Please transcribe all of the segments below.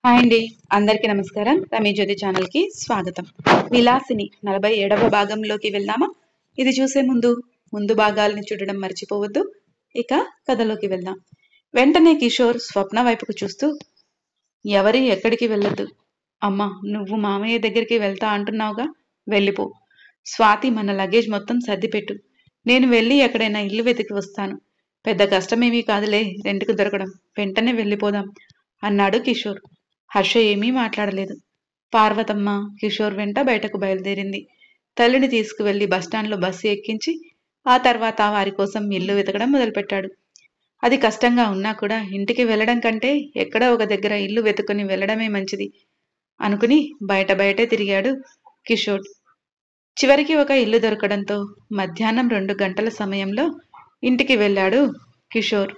Hi అండి. అందరికీ నమస్కారం. రమీ జ్యోతి ఛానల్‌కి స్వాగతం. విలాసిని 47వ భాగంలోకి వెళ్దామా? ఇది చూసే ముందు భాగాల్ని చూడడం మర్చిపోవద్దు. ఇక కథలోకి వెళ్దాం. వెంటనే కిషోర్ స్వప్న వైపుకు చూస్తూ, ఎవరి ఎక్కడికి వెళ్ళొద్దు. అమ్మా, నువ్వు మామయ్య దగ్గరికి వెళ్తా అంటున్నావుగా, వెళ్ళిపో. స్వాతి, మన లగేజ్ మొత్తం సర్దిపెట్టు. నేను వెళ్ళి ఎక్కడైనా ఇల్లు వెతికి వస్తాను. పెద్ద కష్టమేమీ కాదులే రెంట్‌కు దొరకడం. వెంటనే వెళ్ళిపోదాం అన్నాడు కిషోర్. హర్ష ఏమీ మాట్లాడలేదు. పార్వతమ్మ కిషోర్ వెంట బయటకు బయలుదేరింది. తల్లిని తీసుకువెళ్లి బస్టాండ్లో బస్సు ఎక్కించి ఆ తర్వాత వారి కోసం ఇల్లు వెతకడం మొదలుపెట్టాడు. అది కష్టంగా ఉన్నా కూడా ఇంటికి వెళ్లడం కంటే ఎక్కడో ఒక దగ్గర ఇల్లు వెతుకుని వెళ్లడమే మంచిది అనుకుని బయటే తిరిగాడు కిషోర్. చివరికి ఒక ఇల్లు దొరకడంతో మధ్యాహ్నం 2 గంటల సమయంలో ఇంటికి వెళ్ళాడు కిషోర్.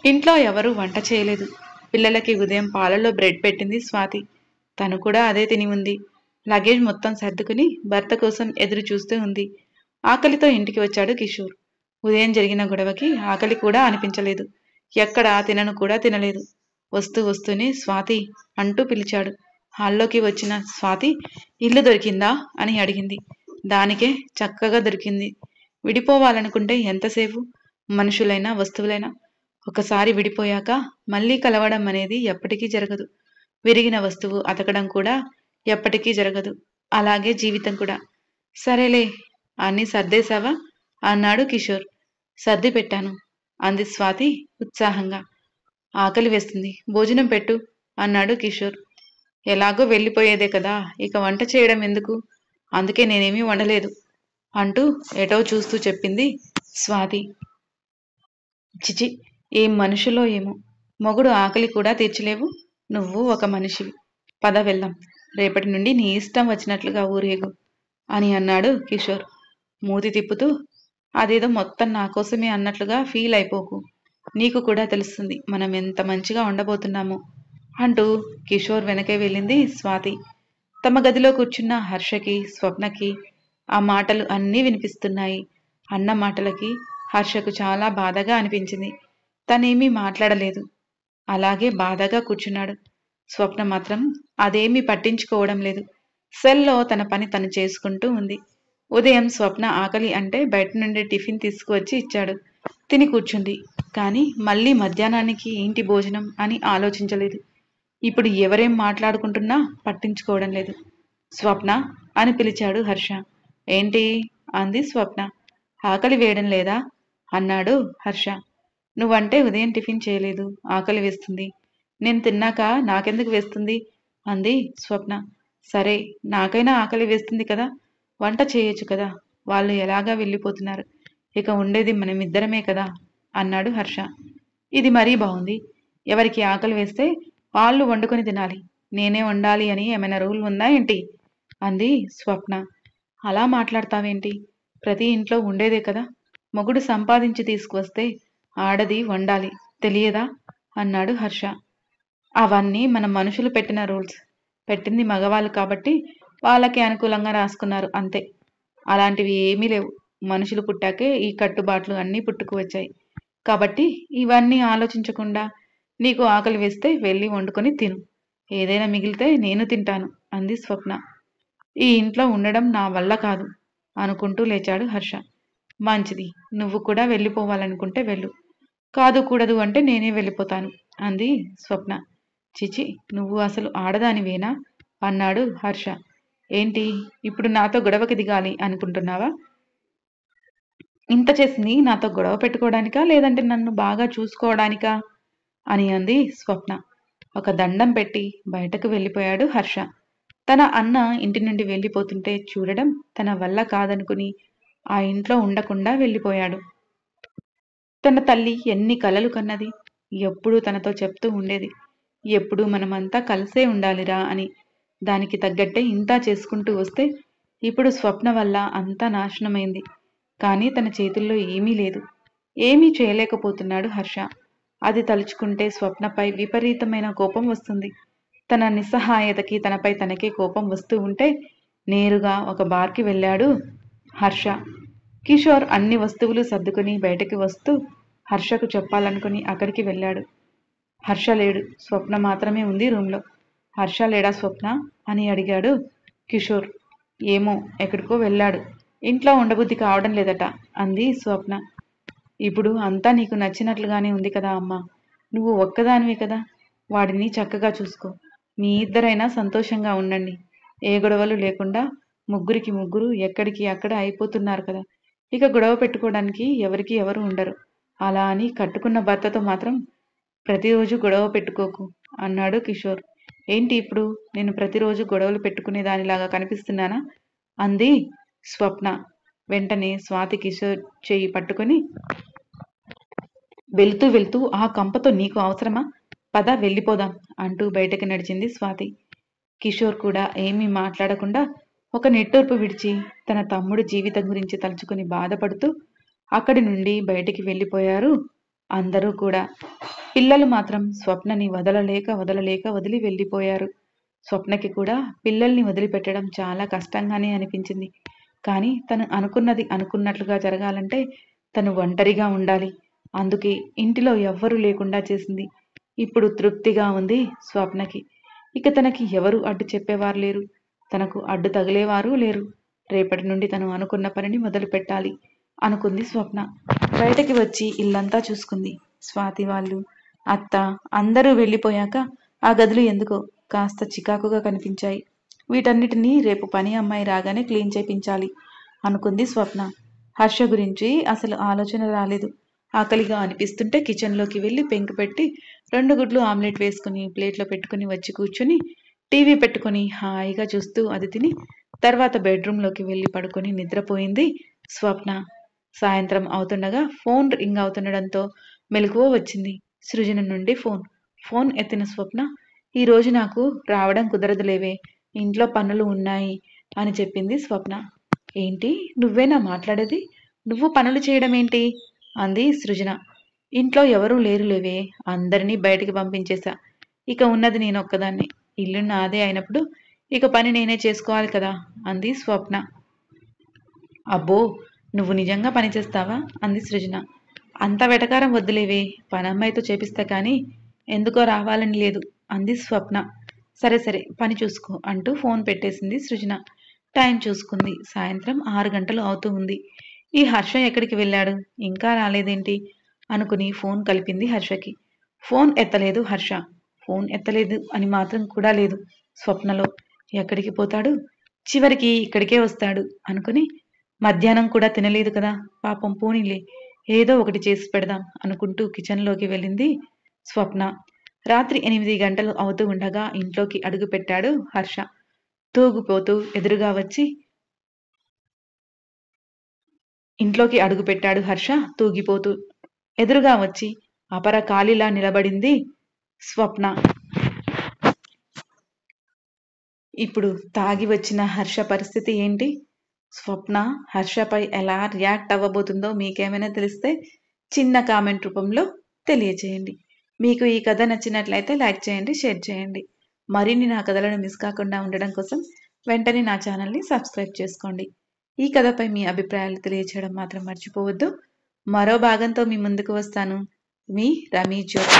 ఇంట్లో ఎవరూ వంట చేయలేదు. పిల్లలకి ఉదయం పాలలో బ్రెడ్ పెట్టింది స్వాతి. తను కూడా అదే తిని ఉంది. లగేజ్ మొత్తం సర్దుకుని భర్త కోసం ఎదురు చూస్తూ ఉంది. ఆకలితో ఇంటికి వచ్చాడు కిషోర్. ఉదయం జరిగిన గొడవకి ఆకలి కూడా అనిపించలేదు. ఎక్కడా తినను కూడా తినలేదు. వస్తూనే స్వాతి అంటూ పిలిచాడు. హాల్లోకి వచ్చిన స్వాతి, ఇల్లు దొరికిందా అని అడిగింది. దానికే చక్కగా దొరికింది. విడిపోవాలనుకుంటే ఎంతసేపు? మనుషులైనా వస్తువులైనా ఒకసారి విడిపోయాక మళ్ళీ కలవడం అనేది ఎప్పటికీ జరగదు. విరిగిన వస్తువు అతకడం కూడా ఎప్పటికీ జరగదు. అలాగే జీవితం కూడా. సరేలే, అన్నీ సర్దేశావా అన్నాడు కిషోర్. సర్ది పెట్టాను అంది స్వాతి ఉత్సాహంగా. ఆకలి వేస్తుంది, భోజనం పెట్టు అన్నాడు కిషోర్. ఎలాగో వెళ్ళిపోయేదే కదా, ఇక వంట చేయడం ఎందుకు? అందుకే నేనేమీ వండలేదు అంటూ ఎటో చూస్తూ చెప్పింది స్వాతి. చిచి, ఏం మనుషులో ఏమో. మొగుడు ఆకలి కూడా తీర్చలేవు. నువ్వు ఒక మనిషివి. పద వెళ్దాం. రేపటి నుండి నీ ఇష్టం వచ్చినట్లుగా ఊరేగు అని అన్నాడు కిషోర్ మూతి తిప్పుతూ. అదేదో మొత్తం నా కోసమే అన్నట్లుగా ఫీల్ అయిపోకు. నీకు కూడా తెలుస్తుంది మనం ఎంత మంచిగా ఉండబోతున్నామో అంటూ కిషోర్ వెనకే వెళ్ళింది స్వాతి. తమ గదిలో కూర్చున్న హర్షకి, స్వప్నకి ఆ మాటలు అన్నీ వినిపిస్తున్నాయి. అన్న మాటలకి హర్షకు చాలా బాధగా అనిపించింది. తనేమీ మాట్లాడలేదు. అలాగే బాధగా కూర్చున్నాడు. స్వప్న మాత్రం అదేమీ పట్టించుకోవడం లేదు. సెల్లో తన పని తను చేసుకుంటూ ఉంది. ఉదయం స్వప్న ఆకలి అంటే బయట నుండి టిఫిన్ తీసుకువచ్చి ఇచ్చాడు. తిని కూర్చుంది. కానీ మళ్ళీ మధ్యాహ్నానికి ఏంటి భోజనం అని ఆలోచించలేదు. ఇప్పుడు ఎవరేం మాట్లాడుకుంటున్నా పట్టించుకోవడం లేదు. స్వప్న అని పిలిచాడు హర్ష. ఏంటి అంది స్వప్న. ఆకలి వేయడం లేదా అన్నాడు హర్ష. నువ్వంటే ఉదయం టిఫిన్ చేయలేదు, ఆకలి వేస్తుంది. నేను తిన్నాక నాకెందుకు వేస్తుంది అంది స్వప్న. సరే, నాకైనా ఆకలి వేస్తుంది కదా, వంట చేయొచ్చు కదా. వాళ్ళు ఎలాగా వెళ్ళిపోతున్నారు, ఇక ఉండేది మనమిద్దరమే కదా అన్నాడు హర్ష. ఇది మరీ బాగుంది. ఎవరికి ఆకలి వేస్తే వాళ్ళు వండుకొని తినాలి. నేనే వండాలి అని ఏమైనా రూల్ ఉందా ఏంటి అంది స్వప్న. అలా మాట్లాడతావేంటి? ప్రతి ఇంట్లో ఉండేదే కదా. మొగుడు సంపాదించి తీసుకువస్తే ఆడది వండాలి, తెలియదా అన్నాడు హర్ష. అవన్నీ మన మనుషులు పెట్టిన రూల్స్. పెట్టింది మగవాళ్ళు కాబట్టి వాళ్ళకి అనుకూలంగా రాసుకున్నారు అంతే. అలాంటివి ఏమీ లేవు. మనుషులు పుట్టాకే ఈ కట్టుబాట్లు అన్నీ పుట్టుకు వచ్చాయి. కాబట్టి ఇవన్నీ ఆలోచించకుండా నీకు ఆకలి వేస్తే వెళ్ళి వండుకొని తిను. ఏదైనా మిగిలితే నేను తింటాను అంది స్వప్న. ఈ ఇంట్లో ఉండడం నా వల్ల కాదు అనుకుంటూ లేచాడు హర్ష. మంచిది, నువ్వు కూడా వెళ్ళిపోవాలనుకుంటే వెళ్ళు. కాదు కూడదు అంటే నేనే వెళ్ళిపోతాను అంది స్వప్న. చిచి, నువ్వు అసలు ఆడదానివేనా అన్నాడు హర్ష. ఏంటి, ఇప్పుడు నాతో గొడవకి దిగాలి అనుకుంటున్నావా? ఇంత చేసింది నాతో గొడవ పెట్టుకోవడానికా, లేదంటే నన్ను బాగా చూసుకోవడానికా అని అంది స్వప్న. ఒక దండం పెట్టి బయటకు వెళ్ళిపోయాడు హర్ష. తన అన్న ఇంటి నుండి వెళ్ళిపోతుంటే చూడడం తన వల్ల కాదనుకుని ఆ ఇంట్లో ఉండకుండా వెళ్ళిపోయాడు. తన తల్లి ఎన్ని కలలు కన్నది. ఎప్పుడూ తనతో చెప్తూ ఉండేది, ఎప్పుడూ మనమంతా కలిసే ఉండాలిరా అని. దానికి తగ్గట్టే ఇంతా చేసుకుంటూ వస్తే ఇప్పుడు స్వప్న వల్ల అంతా నాశనమైంది. కానీ తన చేతుల్లో ఏమీ లేదు. ఏమీ చేయలేకపోతున్నాడు హర్ష. అది తలుచుకుంటే స్వప్నపై విపరీతమైన కోపం వస్తుంది. తన నిస్సహాయతకి తనపై తనకే కోపం వస్తూ ఉంటే నేరుగా ఒక బార్కి వెళ్ళాడు హర్ష. కిషోర్ అన్ని వస్తువులు సర్దుకుని బయటకి వస్తూ హర్షకు చెప్పాలనుకుని అక్కడికి వెళ్ళాడు. హర్ష లేడు. స్వప్న మాత్రమే ఉంది రూంలో. హర్ష లేడా స్వప్న అని అడిగాడు కిషోర్. ఏమో ఎక్కడికో వెళ్ళాడు, ఇంట్లో ఉండబుద్ధి కావడం లేదట అంది స్వప్న. ఇప్పుడు అంతా నీకు నచ్చినట్లుగానే ఉంది కదా అమ్మా, నువ్వు ఒక్కదానివే కదా, వాడిని చక్కగా చూసుకో, మీ ఇద్దరైనా సంతోషంగా ఉండండి, ఏ గొడవలు లేకుండా ముగ్గురికి ముగ్గురు ఎక్కడికి అక్కడ అయిపోతున్నారు కదా, ఇక గొడవ పెట్టుకోవడానికి ఎవరికి ఎవరు ఉండరు, అలా అని కట్టుకున్న భర్తతో మాత్రం ప్రతిరోజు గొడవ పెట్టుకోకు అన్నాడు కిషోర్. ఏంటి ఇప్పుడు నేను ప్రతిరోజు గొడవలు పెట్టుకునే దానిలాగా కనిపిస్తున్నానా అంది స్వప్న. వెంటనే స్వాతి కిషోర్ చెయ్యి పట్టుకొని, వెళ్తూ వెళ్తూ ఆ కంపతో నీకు అవసరమా, పద వెళ్ళిపోదాం అంటూ బయటకు నడిచింది స్వాతి. కిషోర్ కూడా ఏమీ మాట్లాడకుండా ఒక నిట్టూర్పు విడిచి తన తమ్ముడి జీవితం గురించి తలుచుకుని బాధపడుతూ అక్కడి నుండి బయటికి వెళ్ళిపోయారు అందరూ కూడా. పిల్లలు మాత్రం స్వప్నని వదలలేక వదలలేక వదిలి వెళ్ళిపోయారు. స్వప్నకి కూడా పిల్లల్ని వదిలిపెట్టడం చాలా కష్టంగానే అనిపించింది. కానీ తను అనుకున్నది అనుకున్నట్లుగా జరగాలంటే తను ఒంటరిగా ఉండాలి. అందుకే ఇంటిలో ఎవ్వరూ లేకుండా చేసింది. ఇప్పుడు తృప్తిగా ఉంది స్వప్నకి. ఇక తనకి ఎవరు అడ్డు చెప్పేవారు లేరు, తనకు అడ్డు తగిలేవారు లేరు. రేపటి నుండి తను అనుకున్న పనిని మొదలు పెట్టాలి అనుకుంది స్వప్న. బయటకి వచ్చి ఇల్లంతా చూసుకుంది. స్వాతి వాళ్ళు, అత్త అందరూ వెళ్ళిపోయాక ఆ గదులు ఎందుకో కాస్త చికాకుగా కనిపించాయి. వీటన్నిటినీ రేపు పని అమ్మాయి రాగానే క్లీన్ చేయించాలి అనుకుంది స్వప్న. హర్ష గురించి అసలు ఆలోచన రాలేదు. ఆకలిగా అనిపిస్తుంటే కిచెన్లోకి వెళ్ళి పెంకు పెట్టి 2 గుడ్లు ఆమ్లెట్ వేసుకుని ప్లేట్లో పెట్టుకుని వచ్చి కూర్చుని టీవీ పెట్టుకుని హాయిగా చూస్తూ అది తిని తర్వాత బెడ్రూమ్లోకి వెళ్ళి పడుకొని నిద్రపోయింది స్వప్న. సాయంత్రం అవుతుండగా ఫోన్ రింగ్ అవుతుండడంతో మెలకువ వచ్చింది. సృజన నుండి ఫోన్ ఎత్తిన స్వప్న, ఈరోజు నాకు రావడం కుదరదులేవే, ఇంట్లో పనులు ఉన్నాయి అని చెప్పింది స్వప్న. ఏంటి నువ్వేనా మాట్లాడేది, నువ్వు పనులు చేయడం ఏంటి అంది సృజన. ఇంట్లో ఎవరూ లేరులేవే, అందరినీ బయటికి పంపించేశా, ఇక ఉన్నది నేనొక్కదాన్ని, ఇల్లు నాదే అయినప్పుడు ఇక పని నేనే చేసుకోవాలి కదా అంది స్వప్న. అబ్బో నువ్వు నిజంగా పని చేస్తావా అంది సృజన. అంత వెటకారం వద్దులేవే, పనమ్మాయితో చేపిస్తా కానీ ఎందుకో రావాలని లేదు అంది స్వప్న. సరే సరే పని చూసుకో అంటూ ఫోన్ పెట్టేసింది సృజన. టైం చూసుకుంది. సాయంత్రం 6 గంటలు అవుతూ ఉంది. ఈ హర్ష ఎక్కడికి వెళ్ళాడు, ఇంకా రాలేదేంటి అనుకుని ఫోన్ కలిపింది హర్షకి. ఫోన్ ఎత్తలేదు హర్ష. ఫోన్ ఎత్తలేదు అని మాత్రం కూడా లేదు స్వప్నలో. ఎక్కడికి పోతాడు, చివరికి ఇక్కడికే వస్తాడు అనుకుని మధ్యాహ్నం కూడా తినలేదు కదా, పాపం పోనీలే ఏదో ఒకటి చేసి పెడదాం అనుకుంటూ కిచెన్లోకి వెళ్ళింది స్వప్న. రాత్రి 8 గంటలు అవుతూ ఉండగా ఇంట్లోకి అడుగు పెట్టాడు హర్ష. తూగిపోతూ ఎదురుగా వచ్చి ఇంట్లోకి అడుగు పెట్టాడు హర్ష తూగిపోతూ. ఎదురుగా వచ్చి అపర కాలిలా నిలబడింది స్వప్న. ఇప్పుడు తాగి వచ్చిన హర్ష పరిస్థితి ఏంటి? స్వప్న హర్షపై ఎలా రియాక్ట్ అవ్వబోతుందో మీకేమైనా తెలిస్తే చిన్న కామెంట్ రూపంలో తెలియచేయండి. మీకు ఈ కథ నచ్చినట్లయితే లైక్ చేయండి, షేర్ చేయండి. మరిన్ని నా కథలను మిస్ కాకుండా ఉండడం కోసం వెంటనే నా ఛానల్ని సబ్స్క్రైబ్ చేసుకోండి. ఈ కథపై మీ అభిప్రాయాలు తెలియచేయడం మాత్రం మర్చిపోవద్దు. మరో భాగంతో మీ ముందుకు వస్తాను. మీ రమీ జ్యోతి.